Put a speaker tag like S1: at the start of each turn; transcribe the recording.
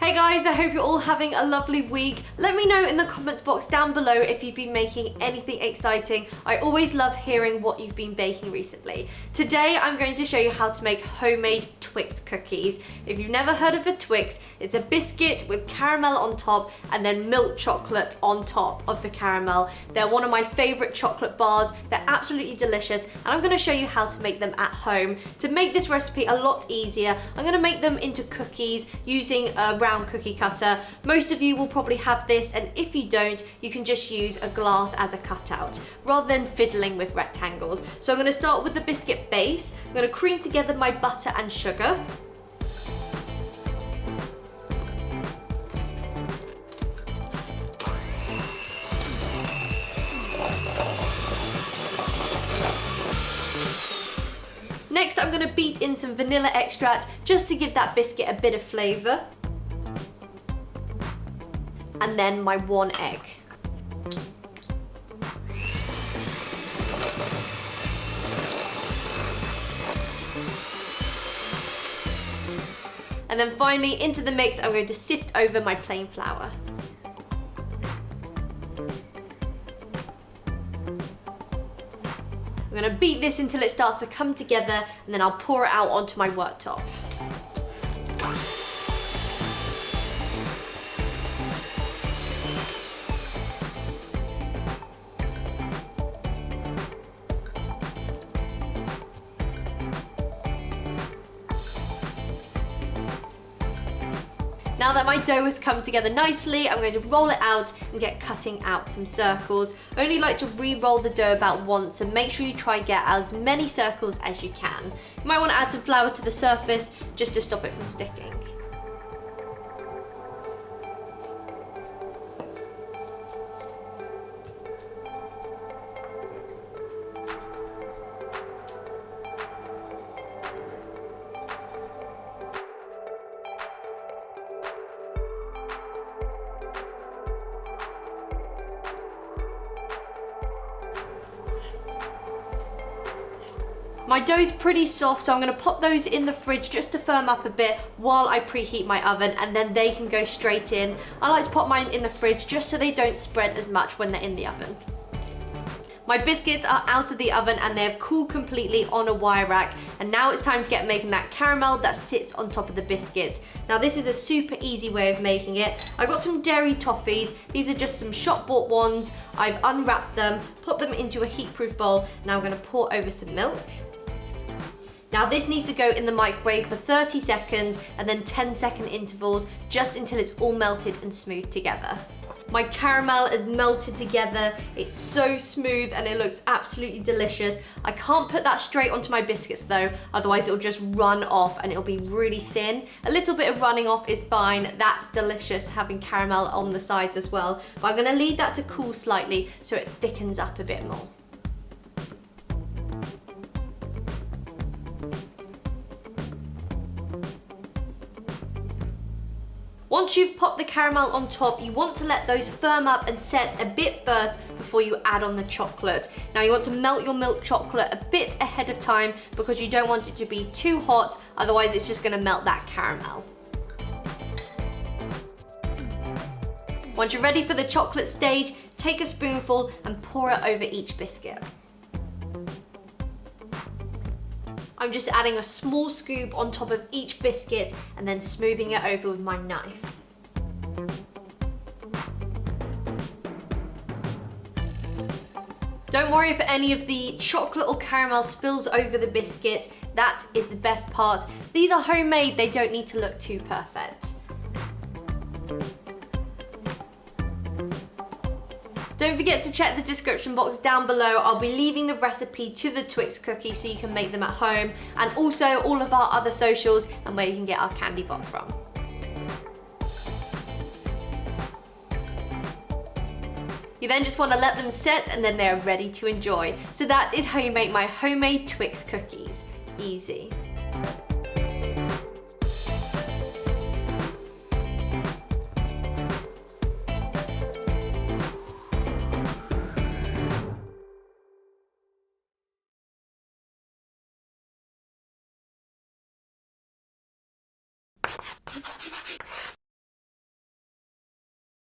S1: Hey guys, I hope you're all having a lovely week. Let me know in the comments box down below if you've been making anything exciting. I always love hearing what you've been baking recently. Today I'm going to show you how to make homemade Twix cookies. If you've never heard of a Twix, it's a biscuit with caramel on top and then milk chocolate on top of the caramel. They're one of my favorite chocolate bars. They're absolutely delicious and I'm going to show you how to make them at home. To make this recipe a lot easier, I'm going to make them into cookies using a round cookie cutter. Most of you will probably have this, and if you don't, you can just use a glass as a cutout rather than fiddling with rectangles. So I'm going to start with the biscuit base. I'm going to cream together my butter and sugar. Next, I'm going to beat in some vanilla extract just to give that biscuit a bit of flavour. And then my 1 egg. And then finally, into the mix, I'm going to sift over my plain flour. I'm going to beat this until it starts to come together, and then I'll pour it out onto my worktop. Now that my dough has come together nicely, I'm going to roll it out and get cutting out some circles. I only like to re-roll the dough about once, so make sure you try and get as many circles as you can. You might want to add some flour to the surface just to stop it from sticking. My dough's pretty soft, so I'm going to pop those in the fridge just to firm up a bit while I preheat my oven, and then they can go straight in. I like to pop mine in the fridge just so they don't spread as much when they're in the oven. My biscuits are out of the oven and they have cooled completely on a wire rack, and now it's time to get making that caramel that sits on top of the biscuits. Now this is a super easy way of making it. I got some dairy toffees. These are just some shop bought ones. I've unwrapped them, put them into a heat-proof bowl. Now I'm going to pour over some milk. Now this needs to go in the microwave for 30 seconds and then 10-second intervals just until it's all melted and smooth together. My caramel is melted together, it's so smooth and it looks absolutely delicious. I can't put that straight onto my biscuits though, otherwise it'll just run off and it'll be really thin. A little bit of running off is fine, that's delicious having caramel on the sides as well. But I'm gonna leave that to cool slightly so it thickens up a bit more. Once you've popped the caramel on top, you want to let those firm up and set a bit first before you add on the chocolate. Now you want to melt your milk chocolate a bit ahead of time because you don't want it to be too hot, otherwise it's just going to melt that caramel. Once you're ready for the chocolate stage, take a spoonful and pour it over each biscuit. I'm just adding a small scoop on top of each biscuit and then smoothing it over with my knife. Don't worry if any of the chocolate or caramel spills over the biscuit, that is the best part. These are homemade, they don't need to look too perfect. Don't forget to check the description box down below. I'll be leaving the recipe to the Twix cookie so you can make them at home, and also all of our other socials and where you can get our candy box from. You then just want to let them set and then they're ready to enjoy. So that is how you make my homemade Twix cookies. Easy.